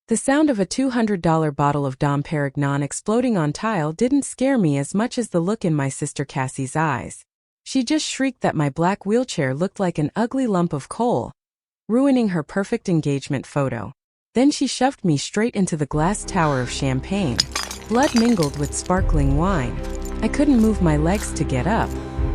The sound of a $200 bottle of Dom Pérignon exploding on tile didn't scare me as much as the look in my sister Cassie's eyes. She just shrieked that my black wheelchair looked like an ugly lump of coal, ruining her perfect engagement photo. Then she shoved me straight into the glass tower of champagne, blood mingled with sparkling wine. I couldn't move my legs to get up,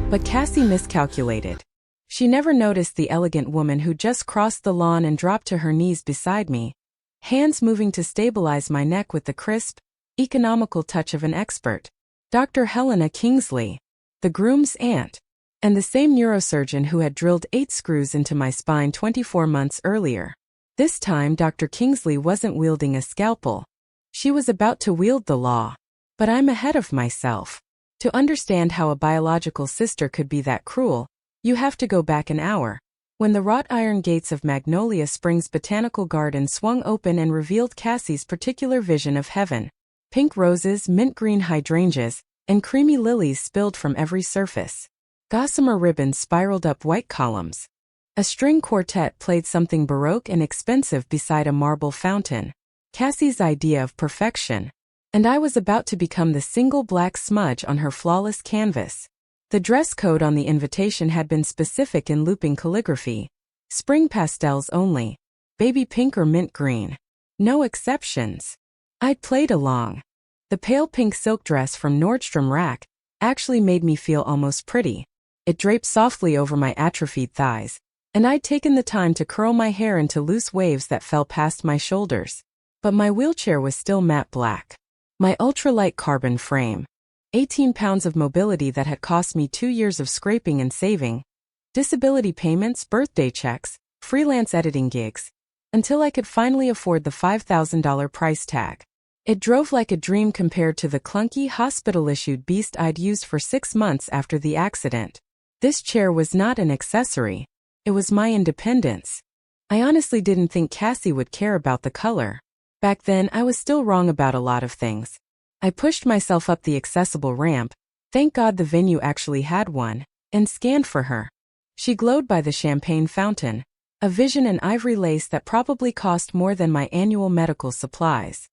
but Cassie miscalculated. She never noticed the elegant woman who just crossed the lawn and dropped to her knees beside me, hands moving to stabilize my neck with the crisp, economical touch of an expert. Dr. Helena Kingsley, the groom's aunt, and the same neurosurgeon who had drilled 8 screws into my spine 24 months earlier. This time Dr. Kingsley wasn't wielding a scalpel. She was about to wield the law. But I'm ahead of myself. To understand how a biological sister could be that cruel, you have to go back an hour, when the wrought iron gates of Magnolia Springs Botanical Garden swung open and revealed Cassie's particular vision of heaven. Pink roses, mint green hydrangeas, and creamy lilies spilled from every surface. Gossamer ribbons spiraled up white columns. A string quartet played something baroque and expensive beside a marble fountain. Cassie's idea of perfection. And I was about to become the single black smudge on her flawless canvas. The dress code on the invitation had been specific in looping calligraphy. Spring pastels only. Baby pink or mint green. No exceptions. I'd played along. The pale pink silk dress from Nordstrom Rack actually made me feel almost pretty. It draped softly over my atrophied thighs, and I'd taken the time to curl my hair into loose waves that fell past my shoulders. But my wheelchair was still matte black. My ultralight carbon frame. 18 pounds of mobility that had cost me 2 years of scraping and saving. Disability payments, birthday checks, freelance editing gigs. Until I could finally afford the $5,000 price tag. It drove like a dream compared to the clunky, hospital-issued beast I'd used for 6 months after the accident. This chair was not an accessory. It was my independence. I honestly didn't think Cassie would care about the color. Back then, I was still wrong about a lot of things. I pushed myself up the accessible ramp, thank God the venue actually had one, and scanned for her. She glowed by the champagne fountain, a vision in ivory lace that probably cost more than my annual medical supplies.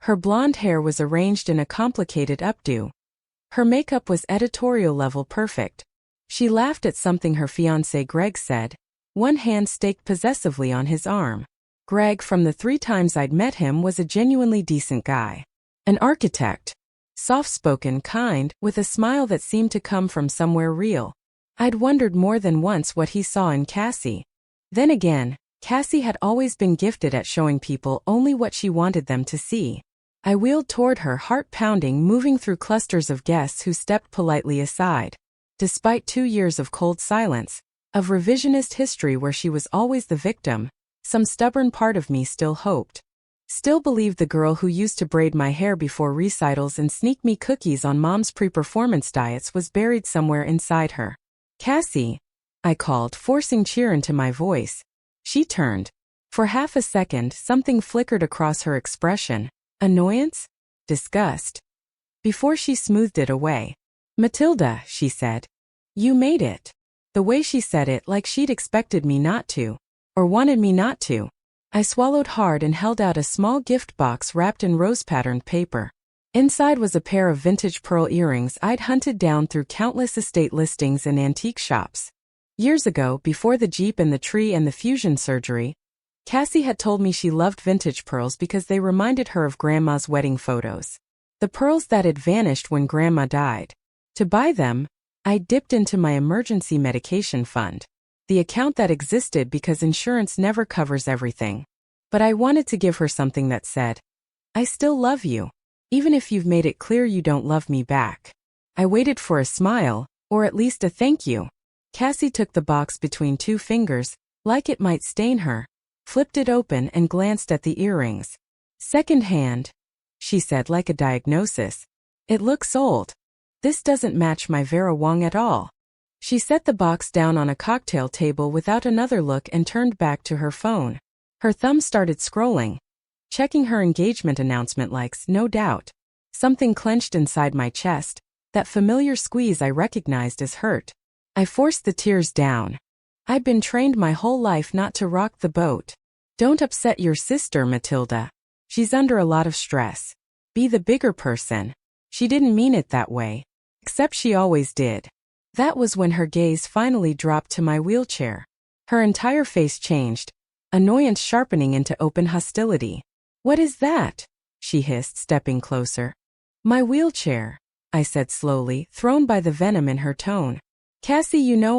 Her blonde hair was arranged in a complicated updo. Her makeup was editorial-level perfect. She laughed at something her fiancé Greg said, one hand staked possessively on his arm. Greg, from the 3 times I'd met him, was a genuinely decent guy. An architect. Soft-spoken, kind, with a smile that seemed to come from somewhere real. I'd wondered more than once what he saw in Cassie. Then again, Cassie had always been gifted at showing people only what she wanted them to see. I wheeled toward her, heart pounding, moving through clusters of guests who stepped politely aside. Despite 2 years of cold silence, of revisionist history where she was always the victim, some stubborn part of me still hoped. Still believed the girl who used to braid my hair before recitals and sneak me cookies on mom's pre-performance diets was buried somewhere inside her. Cassie, I called, forcing cheer into my voice. She turned. For half a second, something flickered across her expression. Annoyance? Disgust. Before she smoothed it away. Matilda, she said. You made it. The way she said it, like she'd expected me not to. Or wanted me not to. I swallowed hard and held out a small gift box wrapped in rose-patterned paper. Inside was a pair of vintage pearl earrings I'd hunted down through countless estate listings and antique shops. Years ago, before the Jeep and the tree and the fusion surgery, Cassie had told me she loved vintage pearls because they reminded her of Grandma's wedding photos. The pearls that had vanished when Grandma died. To buy them, I dipped into my emergency medication fund. The account that existed because insurance never covers everything. But I wanted to give her something that said, I still love you, even if you've made it clear you don't love me back. I waited for a smile, or at least a thank you. Cassie took the box between 2 fingers, like it might stain her, flipped it open and glanced at the earrings. Second hand, she said like a diagnosis. It looks old. This doesn't match my Vera Wang at all. She set the box down on a cocktail table without another look and turned back to her phone. Her thumb started scrolling, checking her engagement announcement likes, no doubt. Something clenched inside my chest, that familiar squeeze I recognized as hurt. I forced the tears down. I'd been trained my whole life not to rock the boat. Don't upset your sister, Matilda. She's under a lot of stress. Be the bigger person. She didn't mean it that way. Except she always did. That was when her gaze finally dropped to my wheelchair. Her entire face changed, annoyance sharpening into open hostility. "What is that?" she hissed, stepping closer. "My wheelchair," I said slowly, thrown by the venom in her tone. "Cassie, you know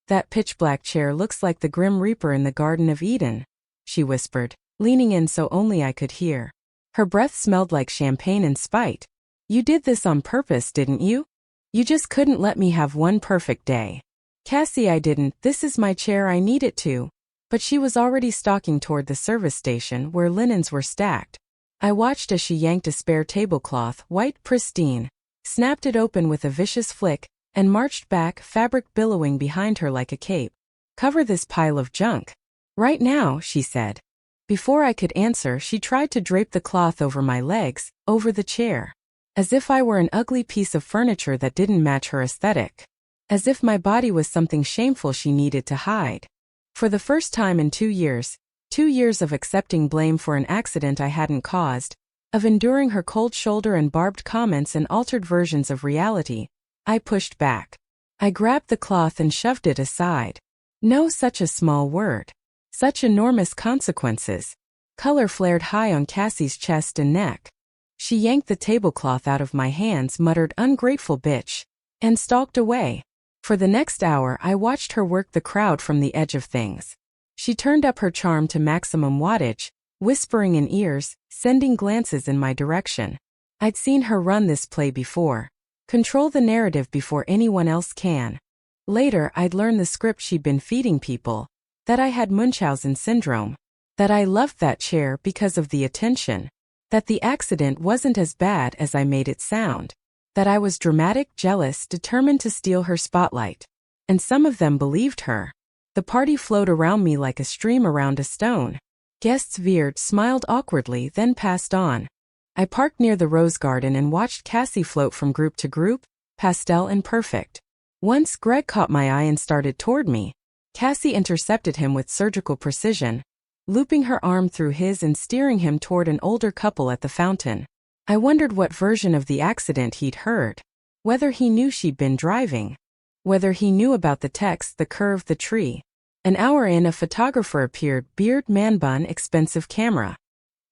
that pitch-black chair looks like the Grim Reaper in the Garden of Eden," she whispered, leaning in so only I could hear. Her breath smelled like champagne and spite. "You did this on purpose, didn't you? You just couldn't let me have one perfect day." "Cassie, I didn't. This is my chair, I need it to." But she was already stalking toward the service station where linens were stacked. I watched as she yanked a spare tablecloth, white pristine, snapped it open with a vicious flick, and marched back, fabric billowing behind her like a cape. "Cover this pile of junk. Right now," she said. Before I could answer, she tried to drape the cloth over my legs, over the chair. As if I were an ugly piece of furniture that didn't match her aesthetic. As if my body was something shameful she needed to hide. For the first time in 2 years, 2 years of accepting blame for an accident I hadn't caused, of enduring her cold shoulder and barbed comments and altered versions of reality, I pushed back. I grabbed the cloth and shoved it aside. No, such a small word. Such enormous consequences. Color flared high on Cassie's chest and neck. She yanked the tablecloth out of my hands, muttered, "Ungrateful bitch," and stalked away. For the next hour, I watched her work the crowd from the edge of things. She turned up her charm to maximum wattage, whispering in ears, sending glances in my direction. I'd seen her run this play before. Control the narrative before anyone else can. Later, I'd learned the script she'd been feeding people. That I had Munchausen syndrome. That I loved that chair because of the attention. That the accident wasn't as bad as I made it sound. That I was dramatic, jealous, determined to steal her spotlight. And some of them believed her. The party flowed around me like a stream around a stone. Guests veered, smiled awkwardly, then passed on. I parked near the rose garden and watched Cassie float from group to group, pastel and perfect. Once Greg caught my eye and started toward me. Cassie intercepted him with surgical precision, looping her arm through his and steering him toward an older couple at the fountain. I wondered what version of the accident he'd heard. Whether he knew she'd been driving. Whether he knew about the text, the curve, the tree. An hour in, a photographer appeared, beard, man bun, expensive camera.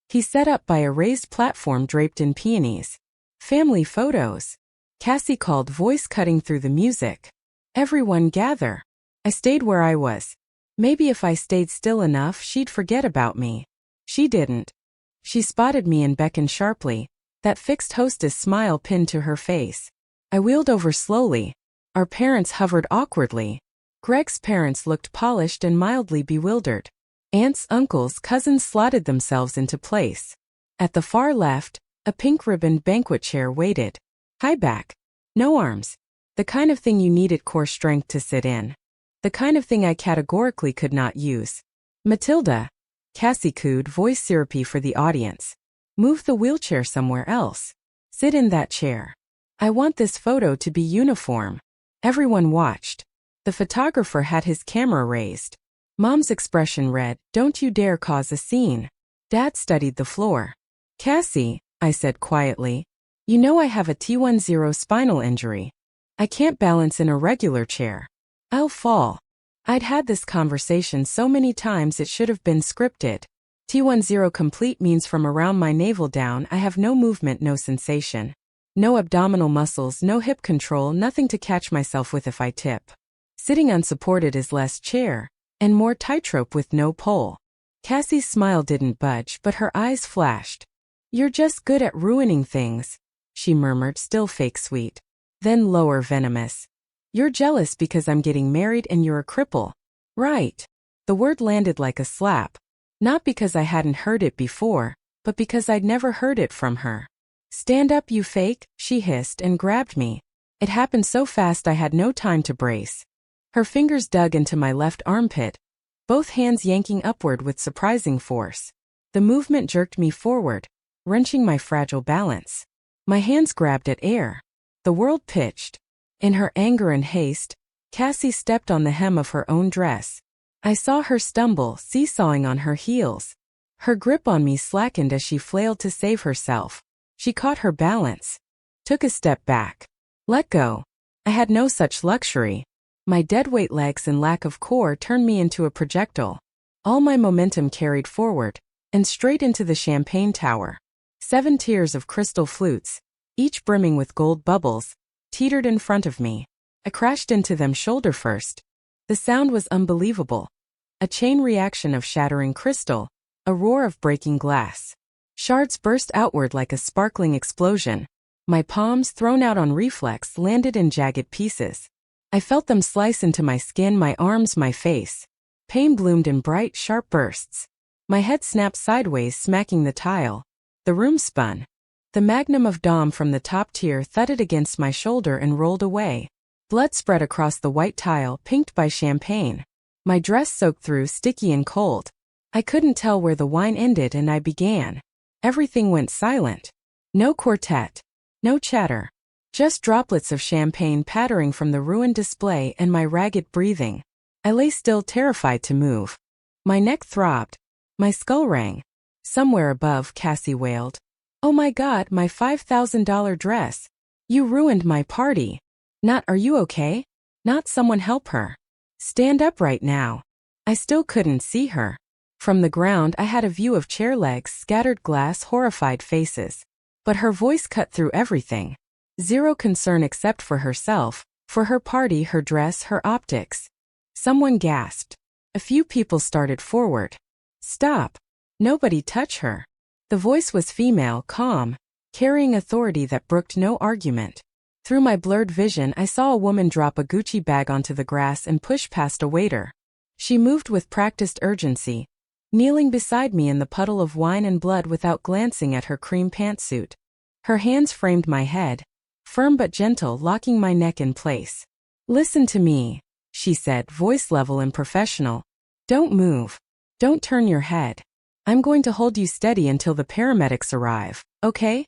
He set up by a raised platform draped in peonies. "Family photos," Cassie called, voice cutting through the music. "Everyone gather." I stayed where I was. Maybe if I stayed still enough, she'd forget about me. She didn't. She spotted me and beckoned sharply, that fixed hostess smile pinned to her face. I wheeled over slowly. Our parents hovered awkwardly. Greg's parents looked polished and mildly bewildered. Aunts, uncles, cousins slotted themselves into place. At the far left, a pink-ribboned banquet chair waited. High back. No arms. The kind of thing you needed core strength to sit in. The kind of thing I categorically could not use. "Matilda," Cassie cooed, voice syrupy for the audience. "Move the wheelchair somewhere else. Sit in that chair. I want this photo to be uniform." Everyone watched. The photographer had his camera raised. Mom's expression read, "Don't you dare cause a scene." Dad studied the floor. "Cassie," I said quietly, "you know I have a T10 spinal injury. I can't balance in a regular chair. I'll fall." I'd had this conversation so many times it should have been scripted. T10 complete means from around my navel down I have no movement, no sensation. No abdominal muscles, no hip control, nothing to catch myself with if I tip. Sitting unsupported is less chair, and more tightrope with no pole. Cassie's smile didn't budge, but her eyes flashed. "You're just good at ruining things," she murmured, still fake sweet. Then lower, venomous. "You're jealous because I'm getting married and you're a cripple. Right." The word landed like a slap. Not because I hadn't heard it before, but because I'd never heard it from her. "Stand up, you fake," she hissed and grabbed me. It happened so fast I had no time to brace. Her fingers dug into my left armpit, both hands yanking upward with surprising force. The movement jerked me forward, wrenching my fragile balance. My hands grabbed at air. The world pitched. In her anger and haste, Cassie stepped on the hem of her own dress. I saw her stumble, seesawing on her heels. Her grip on me slackened as she flailed to save herself. She caught her balance, took a step back. Let go. I had no such luxury. My deadweight legs and lack of core turned me into a projectile. All my momentum carried forward, and straight into the champagne tower. 7 tiers of crystal flutes, each brimming with gold bubbles, teetered in front of me. I crashed into them shoulder first. The sound was unbelievable. A chain reaction of shattering crystal, a roar of breaking glass. Shards burst outward like a sparkling explosion. My palms, thrown out on reflex, landed in jagged pieces. I felt them slice into my skin, my arms, my face. Pain bloomed in bright, sharp bursts. My head snapped sideways, smacking the tile. The room spun. The magnum of Dom from the top tier thudded against my shoulder and rolled away. Blood spread across the white tile, pinked by champagne. My dress soaked through, sticky and cold. I couldn't tell where the wine ended and I began. Everything went silent. No quartet. No chatter. Just droplets of champagne pattering from the ruined display and my ragged breathing. I lay still, terrified to move. My neck throbbed. My skull rang. Somewhere above, Cassie wailed. "Oh my God, my $5,000 dress. You ruined my party." Not, "Are you okay?" Not, "Someone help her. Stand up right now." I still couldn't see her. From the ground I had a view of chair legs, scattered glass, horrified faces. But her voice cut through everything. Zero concern except for herself, for her party, her dress, her optics. Someone gasped. A few people started forward. "Stop. Nobody touch her." The voice was female, calm, carrying authority that brooked no argument. Through my blurred vision I saw a woman drop a Gucci bag onto the grass and push past a waiter. She moved with practiced urgency, kneeling beside me in the puddle of wine and blood without glancing at her cream pantsuit. Her hands framed my head, firm but gentle, locking my neck in place. "Listen to me," she said, voice level and professional. "Don't move. Don't turn your head. I'm going to hold you steady until the paramedics arrive, okay?"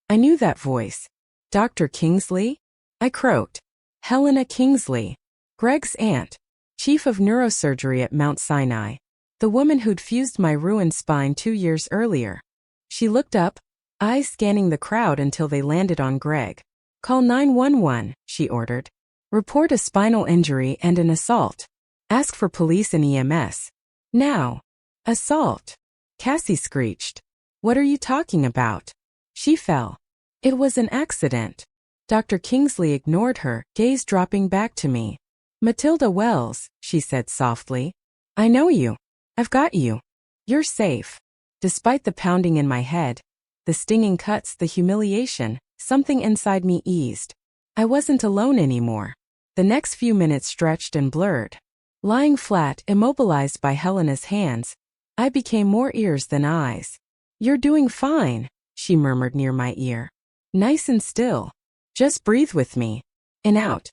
I knew that voice. "Dr. Kingsley?" I croaked. "Helena Kingsley. Greg's aunt. Chief of neurosurgery at Mount Sinai. The woman who'd fused my ruined spine 2 years earlier." She looked up, eyes scanning the crowd until they landed on Greg. "Call 911, she ordered. "Report a spinal injury and an assault. Ask for police and EMS. Now." "Assault?" Cassie screeched. "What are you talking about?" She fell. "It was an accident." Dr. Kingsley ignored her, gaze dropping back to me. "Matilda Wells," she said softly. "I know you. I've got you. You're safe." Despite the pounding in my head, the stinging cuts, the humiliation, something inside me eased. I wasn't alone anymore. The next few minutes stretched and blurred. Lying flat, immobilized by Helena's hands, I became more ears than eyes. "You're doing fine," she murmured near my ear. "Nice and still. Just breathe with me. In, out."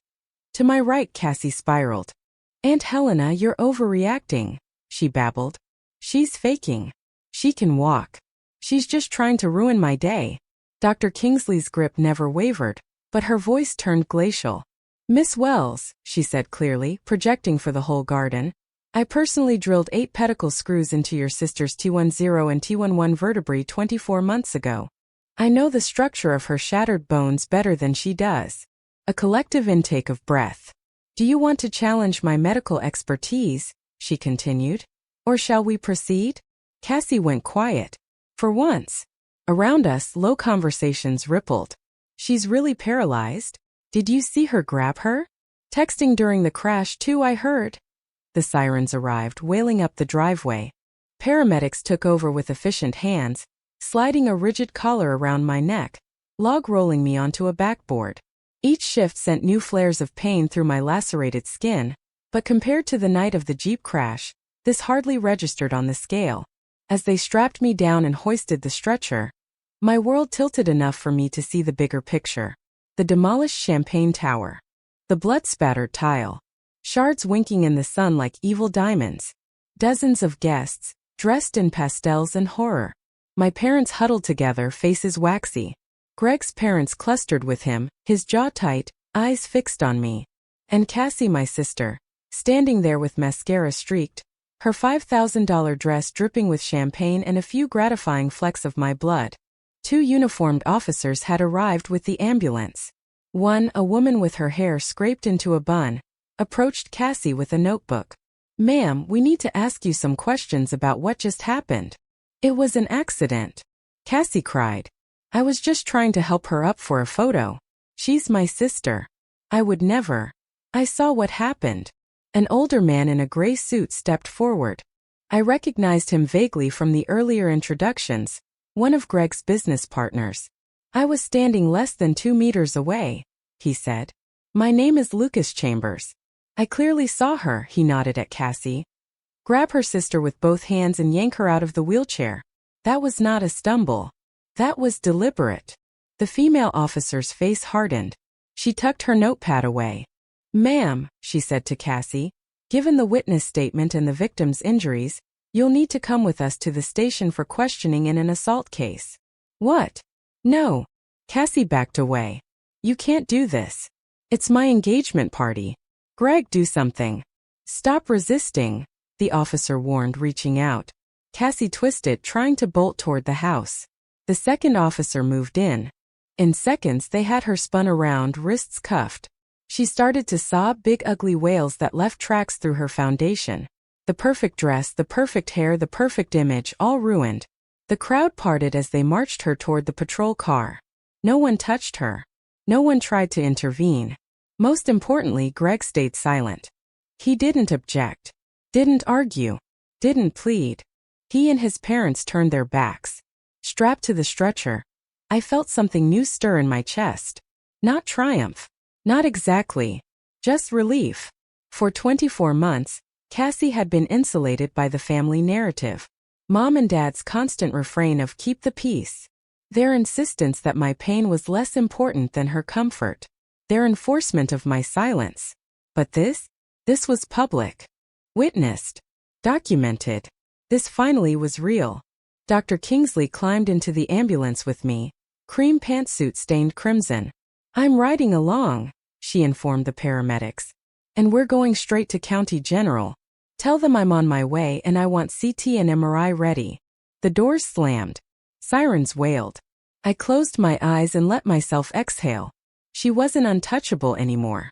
To my right, Cassie spiraled. "Aunt Helena, you're overreacting," she babbled. "She's faking. She can walk. She's just trying to ruin my day." Dr. Kingsley's grip never wavered, but her voice turned glacial. "Miss Wells," she said clearly, projecting for the whole garden, "I personally drilled 8 pedicle screws into your sister's T10 and T11 vertebrae 24 months ago. I know the structure of her shattered bones better than she does." A collective intake of breath. "Do you want to challenge my medical expertise?" she continued. "Or shall we proceed?" Cassie went quiet. For once. Around us, low conversations rippled. "She's really paralyzed? Did you see her grab her? Texting during the crash too, I heard." The sirens arrived, wailing up the driveway. Paramedics took over with efficient hands, sliding a rigid collar around my neck, log-rolling me onto a backboard. Each shift sent new flares of pain through my lacerated skin, but compared to the night of the Jeep crash, this hardly registered on the scale. As they strapped me down and hoisted the stretcher, my world tilted enough for me to see the bigger picture. The demolished champagne tower. The blood-spattered tile. Shards winking in the sun like evil diamonds. Dozens of guests, dressed in pastels and horror. My parents huddled together, faces waxy. Greg's parents clustered with him, his jaw tight, eyes fixed on me. And Cassie, my sister, standing there with mascara streaked, her $5,000 dress dripping with champagne and a few gratifying flecks of my blood. 2 uniformed officers had arrived with the ambulance. One, a woman with her hair scraped into a bun, approached Cassie with a notebook. "Ma'am, we need to ask you some questions about what just happened." "It was an accident," Cassie cried. "I was just trying to help her up for a photo. She's my sister. I would never." "I saw what happened." An older man in a gray suit stepped forward. I recognized him vaguely from the earlier introductions, one of Greg's business partners. "I was standing less than 2 meters away," he said. "My name is Lucas Chambers." "I clearly saw her," he nodded at Cassie. "Grab her sister with both hands and yank her out of the wheelchair. That was not a stumble. That was deliberate." The female officer's face hardened. She tucked her notepad away. "Ma'am," she said to Cassie, "given the witness statement and the victim's injuries, you'll need to come with us to the station for questioning in an assault case." "What?" "No." Cassie backed away. "You can't do this. It's my engagement party. Greg, do something." "Stop resisting," the officer warned, reaching out. Cassie twisted, trying to bolt toward the house. The second officer moved in. In seconds they had her spun around, wrists cuffed. She started to sob big ugly wails that left tracks through her foundation. The perfect dress, the perfect hair, the perfect image, all ruined. The crowd parted as they marched her toward the patrol car. No one touched her. No one tried to intervene. Most importantly, Greg stayed silent. He didn't object. Didn't argue. Didn't plead. He and his parents turned their backs. Strapped to the stretcher, I felt something new stir in my chest. Not triumph. Not exactly. Just relief. For 24 months, Cassie had been insulated by the family narrative. Mom and Dad's constant refrain of "keep the peace." Their insistence that my pain was less important than her comfort. Their enforcement of my silence. But this was public. Witnessed. Documented. This finally was real. Dr. Kingsley climbed into the ambulance with me, cream pantsuit stained crimson. "I'm riding along," she informed the paramedics. "And we're going straight to County General. Tell them I'm on my way and I want CT and MRI ready." The doors slammed. Sirens wailed. I closed my eyes and let myself exhale. She wasn't untouchable anymore.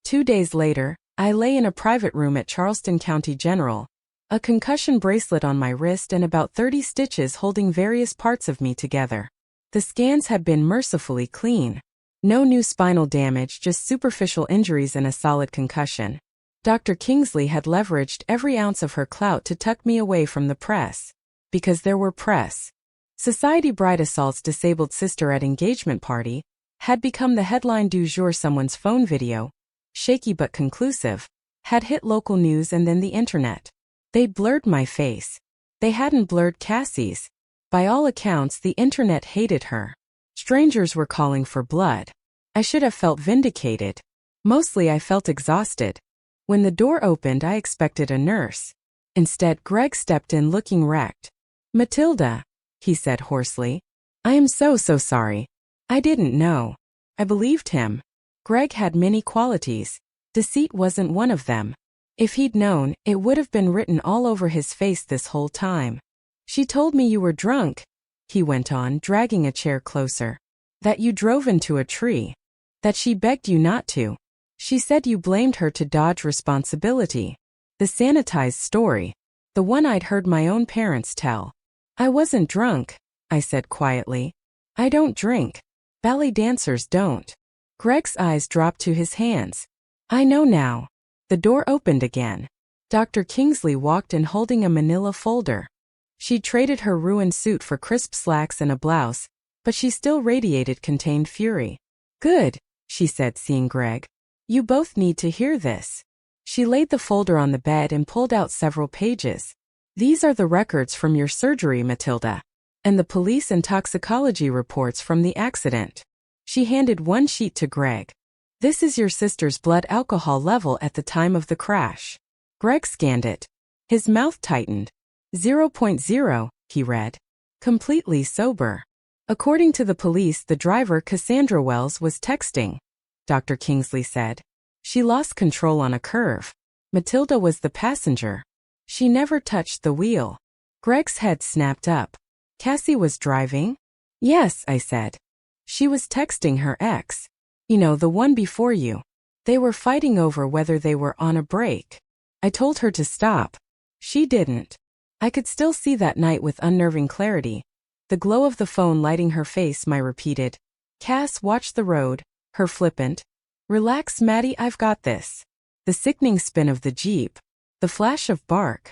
2 days later, I lay in a private room at Charleston County General, a concussion bracelet on my wrist and about 30 stitches holding various parts of me together. The scans had been mercifully clean. No new spinal damage, just superficial injuries and a solid concussion. Dr. Kingsley had leveraged every ounce of her clout to tuck me away from the press. Because there were press. Society Bride assaults disabled sister at engagement party had become the headline du jour. Someone's phone video, shaky but conclusive, had hit local news and then the internet. They blurred my face. They hadn't blurred Cassie's. By all accounts, the internet hated her. Strangers were calling for blood. I should have felt vindicated. Mostly I felt exhausted. When the door opened, I expected a nurse. Instead, Greg stepped in looking wrecked. "Matilda," he said hoarsely. "I am so sorry. I didn't know." I believed him. Greg had many qualities. Deceit wasn't one of them. If he'd known, it would have been written all over his face this whole time. "She told me you were drunk," he went on, dragging a chair closer. "That you drove into a tree. That she begged you not to. She said you blamed her to dodge responsibility." The sanitized story. The one I'd heard my own parents tell. "I wasn't drunk," I said quietly. "I don't drink. Ballet dancers don't." Greg's eyes dropped to his hands. "I know now." The door opened again. Dr. Kingsley walked in holding a manila folder. She'd traded her ruined suit for crisp slacks and a blouse, but she still radiated contained fury. "Good," she said, seeing Greg. "You both need to hear this." She laid the folder on the bed and pulled out several pages. "These are the records from your surgery, Matilda, and the police and toxicology reports from the accident." She handed one sheet to Greg. "This is your sister's blood alcohol level at the time of the crash." Greg scanned it. His mouth tightened. 0.0, he read. "Completely sober." According to the police, the driver, Cassandra Wells, was texting, Dr. Kingsley said. "She lost control on a curve. Matilda was the passenger." She never touched the wheel. Greg's head snapped up. Cassie was driving? Yes, I said. She was texting her ex. You know, the one before you. They were fighting over whether they were on a break. I told her to stop. She didn't. I could still see that night with unnerving clarity. The glow of the phone lighting her face. My repeated. Cass watched the road, her flippant. Relax, Maddie, I've got this. The sickening spin of the Jeep. The flash of bark.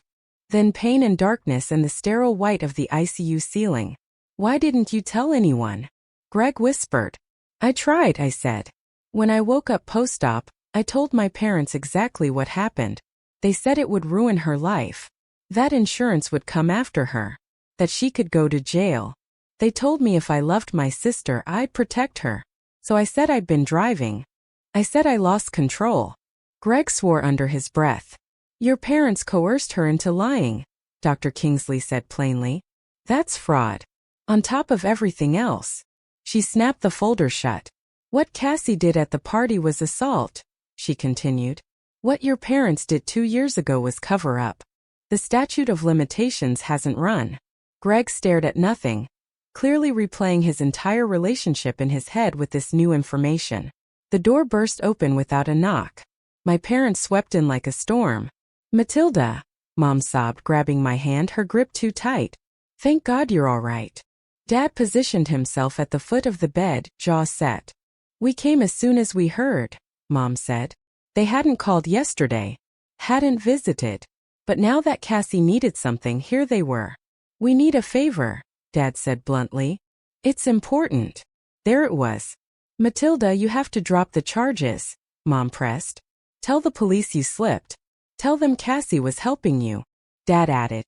Then pain and darkness and the sterile white of the ICU ceiling. Why didn't you tell anyone? Greg whispered. I tried, I said. When I woke up post-op, I told my parents exactly what happened. They said it would ruin her life. That insurance would come after her. That she could go to jail. They told me if I loved my sister, I'd protect her. So I said I'd been driving. I said I lost control. Greg swore under his breath. Your parents coerced her into lying, Dr. Kingsley said plainly. That's fraud. On top of everything else. She snapped the folder shut. What Cassie did at the party was assault, she continued. What your parents did 2 years ago was cover-up. The statute of limitations hasn't run. Greg stared at nothing, clearly replaying his entire relationship in his head with this new information. The door burst open without a knock. My parents swept in like a storm. Matilda, Mom sobbed, grabbing my hand, her grip too tight. Thank God you're all right. Dad positioned himself at the foot of the bed, jaw set. We came as soon as we heard, Mom said. They hadn't called yesterday. Hadn't visited. But now that Cassie needed something, here they were. We need a favor, Dad said bluntly. It's important. There it was. Matilda, you have to drop the charges, Mom pressed. Tell the police you slipped. Tell them Cassie was helping you. Dad added.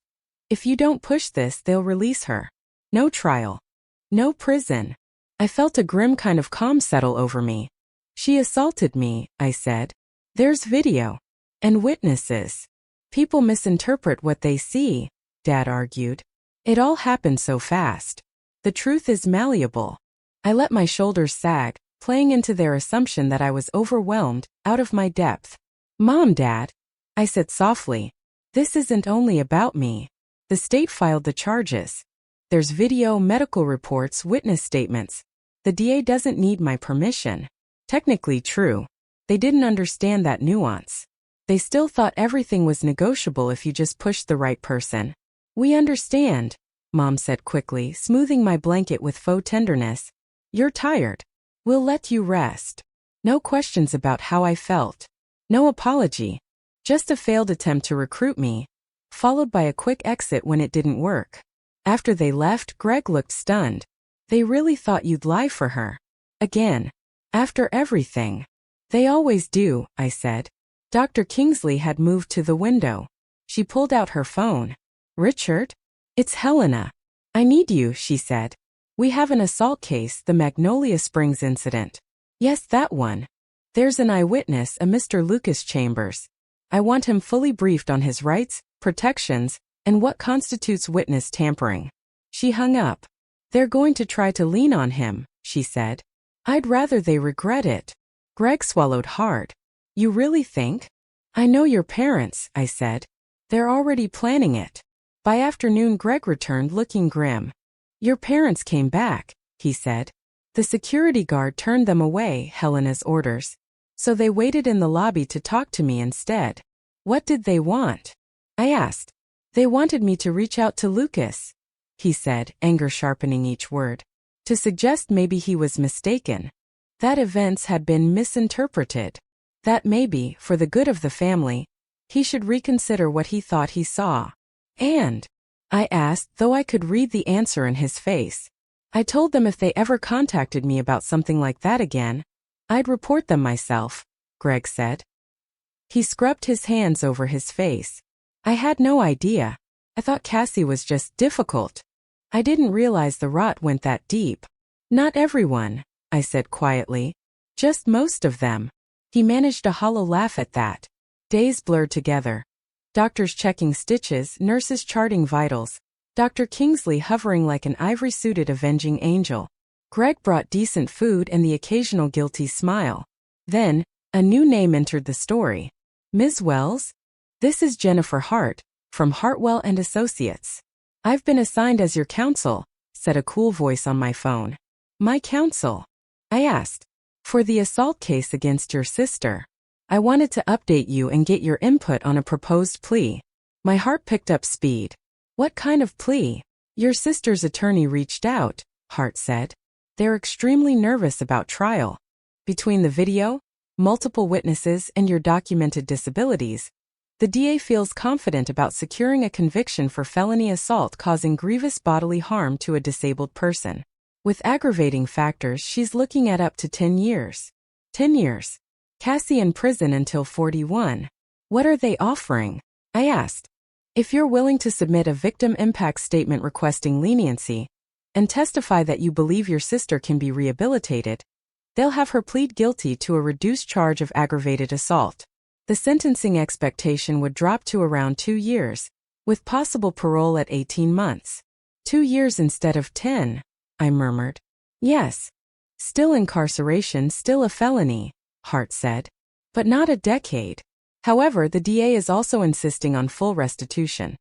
If you don't push this, they'll release her. No trial. No prison. I felt a grim kind of calm settle over me. She assaulted me, I said. There's video. And witnesses. People misinterpret what they see, Dad argued. It all happened so fast. The truth is malleable. I let my shoulders sag, playing into their assumption that I was overwhelmed, out of my depth. Mom, Dad, I said softly. This isn't only about me. The state filed the charges. There's video, medical reports, witness statements. The DA doesn't need my permission. Technically true. They didn't understand that nuance. They still thought everything was negotiable if you just pushed the right person. We understand, Mom said quickly, smoothing my blanket with faux tenderness. You're tired. We'll let you rest. No questions about how I felt. No apology. Just a failed attempt to recruit me, followed by a quick exit when it didn't work. After they left, Greg looked stunned. They really thought you'd lie for her. Again. After everything. They always do, I said. Dr. Kingsley had moved to the window. She pulled out her phone. Richard? It's Helena. I need you, she said. We have an assault case, the Magnolia Springs incident. Yes, that one. There's an eyewitness, a Mr. Lucas Chambers. I want him fully briefed on his rights, protections, and what constitutes witness tampering. She hung up. They're going to try to lean on him, she said. I'd rather they regret it. Greg swallowed hard. You really think? I know your parents, I said. They're already planning it. By afternoon, Greg returned looking grim. Your parents came back, he said. The security guard turned them away, Helena's orders. So they waited in the lobby to talk to me instead. What did they want? I asked. They wanted me to reach out to Lucas, he said, anger sharpening each word. To suggest maybe he was mistaken. That events had been misinterpreted. That maybe, for the good of the family, he should reconsider what he thought he saw. And? I asked, though I could read the answer in his face. I told them if they ever contacted me about something like that again, I'd report them myself, Greg said. He scrubbed his hands over his face. I had no idea. I thought Cassie was just difficult. I didn't realize the rot went that deep. Not everyone, I said quietly. Just most of them. He managed a hollow laugh at that. Days blurred together. Doctors checking stitches, nurses charting vitals. Dr. Kingsley hovering like an ivory-suited avenging angel. Greg brought decent food and the occasional guilty smile. Then, a new name entered the story. Ms. Wells? This is Jennifer Hart, from Hartwell and Associates. I've been assigned as your counsel, said a cool voice on my phone. My counsel? I asked. For the assault case against your sister. I wanted to update you and get your input on a proposed plea. My heart picked up speed. What kind of plea? Your sister's attorney reached out, Hart said. They're extremely nervous about trial. Between the video, multiple witnesses, and your documented disabilities, the DA feels confident about securing a conviction for felony assault causing grievous bodily harm to a disabled person. With aggravating factors, she's looking at up to 10 years. 10 years. Cassie in prison until 41. What are they offering? I asked. If you're willing to submit a victim impact statement requesting leniency and testify that you believe your sister can be rehabilitated, they'll have her plead guilty to a reduced charge of aggravated assault. The sentencing expectation would drop to around 2 years, with possible parole at 18 months. 2 years instead of 10, I murmured. Yes. Still incarceration, still a felony, Hart said. But not a decade. However, the DA is also insisting on full restitution.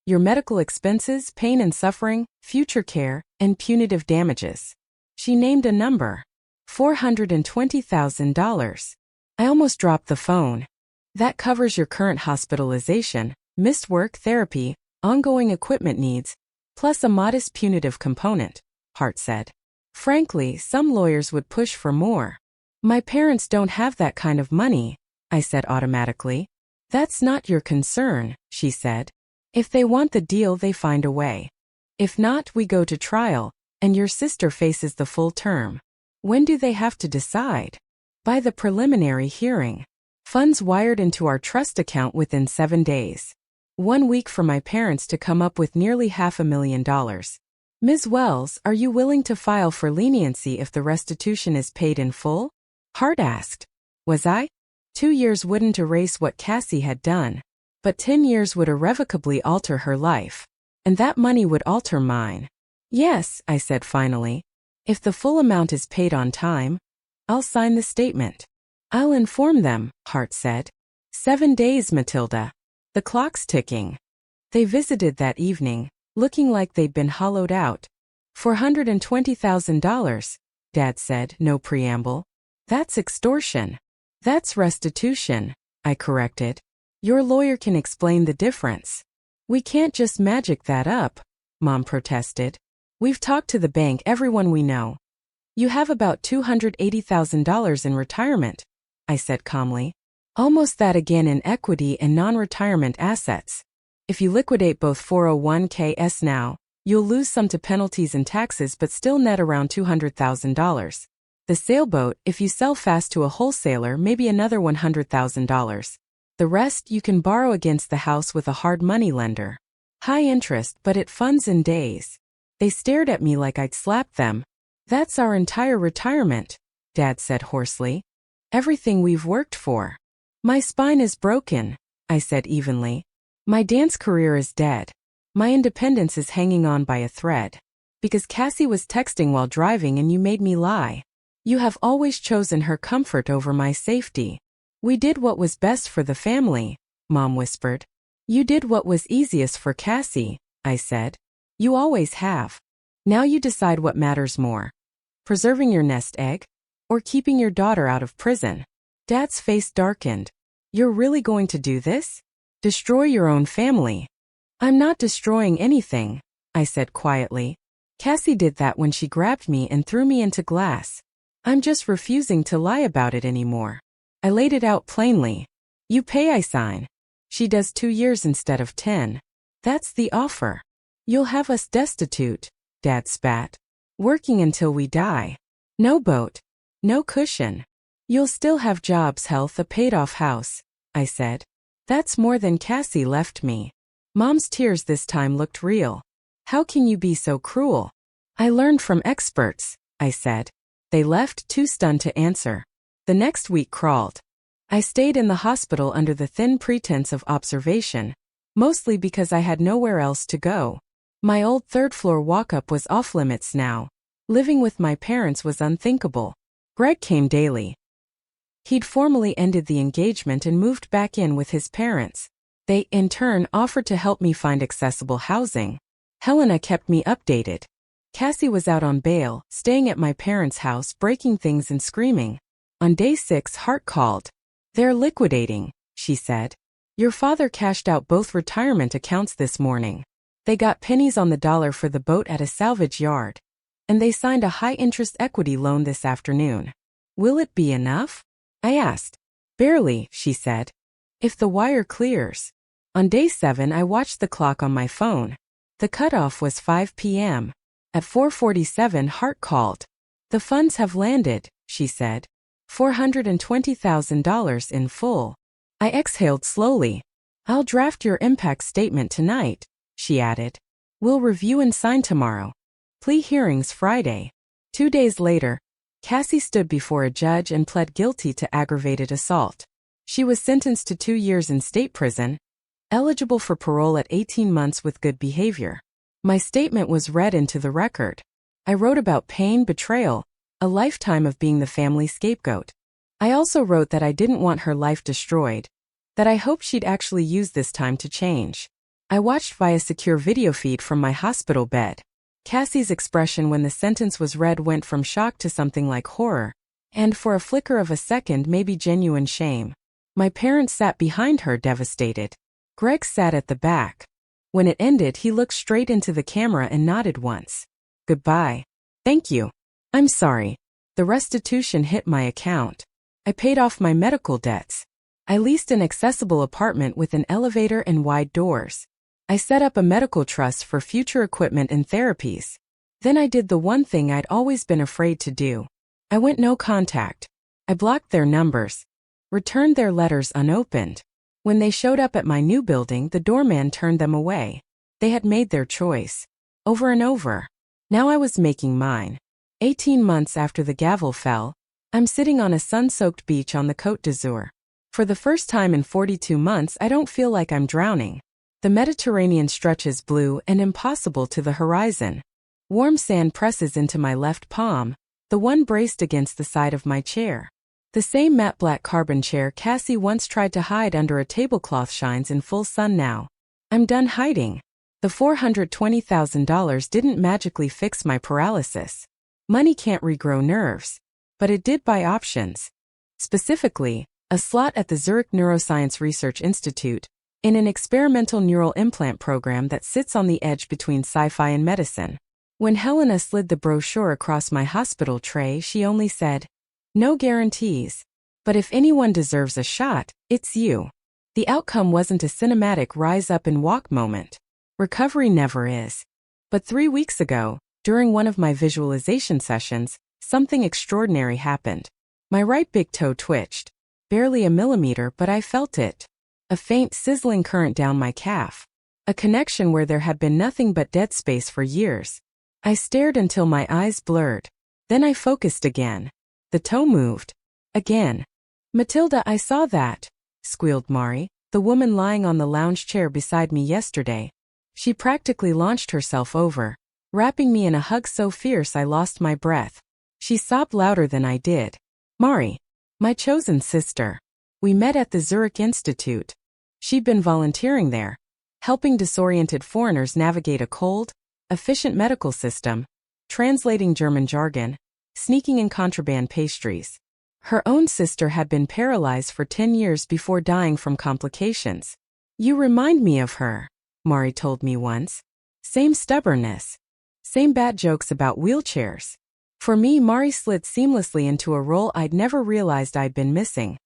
Your medical expenses, pain and suffering, future care, and punitive damages. She named a number. $420,000. I almost dropped the phone. That covers your current hospitalization, missed work, therapy, ongoing equipment needs, plus a modest punitive component, Hart said. Frankly, some lawyers would push for more. My parents don't have that kind of money, I said automatically. That's not your concern, she said. If they want the deal, they find a way. If not, we go to trial, and your sister faces the full term. When do they have to decide? By the preliminary hearing. Funds wired into our trust account within 7 days. 1 week for my parents to come up with nearly $500,000. Ms. Wells, are you willing to file for leniency if the restitution is paid in full? Hart asked. Was I? 2 years wouldn't erase what Cassie had done, but 10 years would irrevocably alter her life. And that money would alter mine. Yes, I said finally. If the full amount is paid on time, I'll sign the statement. I'll inform them, Hart said. 7 days, Matilda. The clock's ticking. They visited that evening, looking like they'd been hollowed out. $420,000, Dad said, no preamble. That's extortion. That's restitution, I corrected. Your lawyer can explain the difference. We can't just magic that up, Mom protested. We've talked to the bank, everyone we know. You have about $280,000 in retirement, I said calmly. Almost that again in equity and non-retirement assets. If you liquidate both 401ks now, you'll lose some to penalties and taxes but still net around $200,000. The sailboat, if you sell fast to a wholesaler, maybe another $100,000. The rest you can borrow against the house with a hard money lender. High interest, but it funds in days. They stared at me like I'd slapped them. That's our entire retirement, Dad said hoarsely. Everything we've worked for. My spine is broken, I said evenly. My dance career is dead. My independence is hanging on by a thread. Because Cassie was texting while driving and you made me lie. You have always chosen her comfort over my safety. We did what was best for the family, Mom whispered. You did what was easiest for Cassie, I said. You always have. Now you decide what matters more. Preserving your nest egg? Or keeping your daughter out of prison? Dad's face darkened. You're really going to do this? Destroy your own family? I'm not destroying anything, I said quietly. Cassie did that when she grabbed me and threw me into glass. I'm just refusing to lie about it anymore. I laid it out plainly. You pay, I sign. She does 2 years instead of 10. That's the offer. You'll have us destitute, Dad spat. Working until we die. No boat. No cushion. You'll still have jobs, health, a paid-off house, I said. That's more than Cassie left me. Mom's tears this time looked real. How can you be so cruel? I learned from experts, I said. They left, too stunned to answer. The next week crawled. I stayed in the hospital under the thin pretense of observation, mostly because I had nowhere else to go. My old third-floor walk-up was off-limits now. Living with my parents was unthinkable. Greg came daily. He'd formally ended the engagement and moved back in with his parents. They, in turn, offered to help me find accessible housing. Helena kept me updated. Cassie was out on bail, staying at my parents' house, breaking things and screaming. On day 6, Hart called. "They're liquidating," she said. "Your father cashed out both retirement accounts this morning. They got pennies on the dollar for the boat at a salvage yard. And they signed a high-interest equity loan this afternoon." "Will it be enough?" I asked. "Barely," she said. "If the wire clears." On day 7, I watched the clock on my phone. The cutoff was 5 p.m. At 4:47, Hart called. "The funds have landed," she said. $420,000 in full. I exhaled slowly. "I'll draft your impact statement tonight," she added. "We'll review and sign tomorrow. Plea hearings Friday." 2 days later, Cassie stood before a judge and pled guilty to aggravated assault. She was sentenced to 2 years in state prison, eligible for parole at 18 months with good behavior. My statement was read into the record. I wrote about pain, betrayal, a lifetime of being the family scapegoat. I also wrote that I didn't want her life destroyed, that I hoped she'd actually use this time to change. I watched via secure video feed from my hospital bed. Cassie's expression when the sentence was read went from shock to something like horror, and for a flicker of a second maybe genuine shame. My parents sat behind her, devastated. Greg sat at the back. When it ended, he looked straight into the camera and nodded once. "Goodbye. Thank you. I'm sorry." The restitution hit my account. I paid off my medical debts. I leased an accessible apartment with an elevator and wide doors. I set up a medical trust for future equipment and therapies. Then I did the one thing I'd always been afraid to do. I went no contact. I blocked their numbers, returned their letters unopened. When they showed up at my new building, the doorman turned them away. They had made their choice. Over and over. Now I was making mine. 18 months after the gavel fell, I'm sitting on a sun-soaked beach on the Côte d'Azur. For the first time in 42 months, I don't feel like I'm drowning. The Mediterranean stretches blue and impossible to the horizon. Warm sand presses into my left palm, the one braced against the side of my chair. The same matte black carbon chair Cassie once tried to hide under a tablecloth shines in full sun now. I'm done hiding. The $420,000 didn't magically fix my paralysis. Money can't regrow nerves. But it did buy options. Specifically, a slot at the Zurich Neuroscience Research Institute, in an experimental neural implant program that sits on the edge between sci-fi and medicine. When Helena slid the brochure across my hospital tray, she only said, "No guarantees. But if anyone deserves a shot, it's you." The outcome wasn't a cinematic rise-up-and-walk moment. Recovery never is. But 3 weeks ago, during one of my visualization sessions, something extraordinary happened. My right big toe twitched. Barely a millimeter, but I felt it. A faint, sizzling current down my calf. A connection where there had been nothing but dead space for years. I stared until my eyes blurred. Then I focused again. The toe moved. Again. "Matilda, I saw that," squealed Mari, the woman lying on the lounge chair beside me yesterday. She practically launched herself over, wrapping me in a hug so fierce I lost my breath. She sobbed louder than I did. "Mari, my chosen sister. We met at the Zurich Institute. She'd been volunteering there, helping disoriented foreigners navigate a cold, efficient medical system, translating German jargon, sneaking in contraband pastries. Her own sister had been paralyzed for 10 years before dying from complications. "You remind me of her," Mari told me once. "Same stubbornness. Same bad jokes about wheelchairs." For me, Mari slid seamlessly into a role I'd never realized I'd been missing.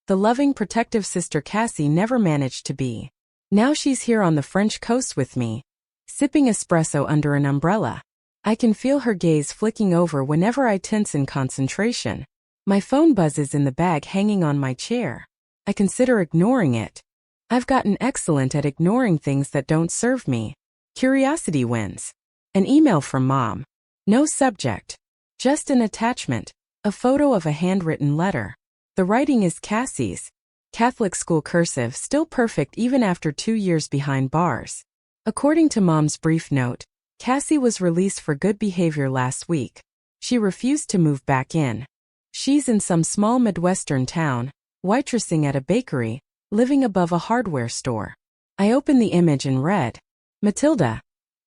The loving, protective sister Cassie never managed to be. Now she's here on the French coast with me, sipping espresso under an umbrella. I can feel her gaze flicking over whenever I tense in concentration. My phone buzzes in the bag hanging on my chair. I consider ignoring it. I've gotten excellent at ignoring things that don't serve me. Curiosity wins. An email from Mom. No subject. Just an attachment. A photo of a handwritten letter. The writing is Cassie's. Catholic school cursive, still perfect even after 2 years behind bars. According to Mom's brief note, Cassie was released for good behavior last week. She refused to move back in. She's in some small Midwestern town, waitressing at a bakery, living above a hardware store. I opened the image and read, Matilda,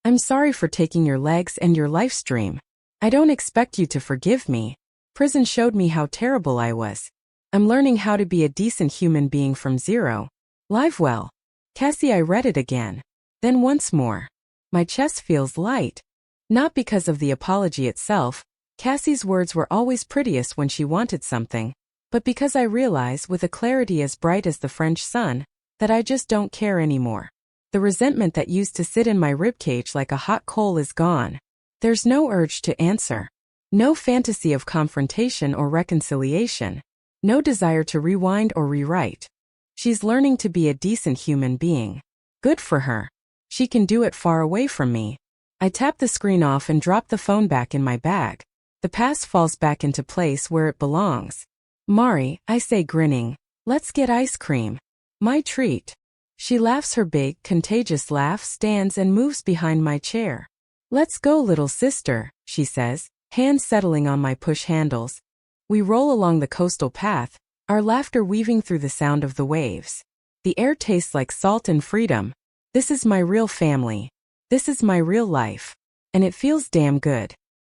I'm sorry for taking your legs and your life stream. I don't expect you to forgive me. Prison showed me how terrible I was. I'm learning how to be a decent human being from zero. Live well. Cassie, I read it again. Then once more. My chest feels light. Not because of the apology itself. Cassie's words were always prettiest when she wanted something. But because I realize, with a clarity as bright as the French sun, that I just don't care anymore. The resentment that used to sit in my ribcage like a hot coal is gone. There's no urge to answer. No fantasy of confrontation or reconciliation. No desire to rewind or rewrite. She's learning to be a decent human being. Good for her. She can do it far away from me. I tap the screen off and drop the phone back in my bag. The past falls back into place where it belongs. Mari, I say grinning, let's get ice cream. My treat. She laughs her big, contagious laugh, stands and moves behind my chair. Let's go, little sister, she says, hands settling on my push handles. We roll along the coastal path, our laughter weaving through the sound of the waves. The air tastes like salt and freedom. This is my real family. This is my real life. And it feels damn good.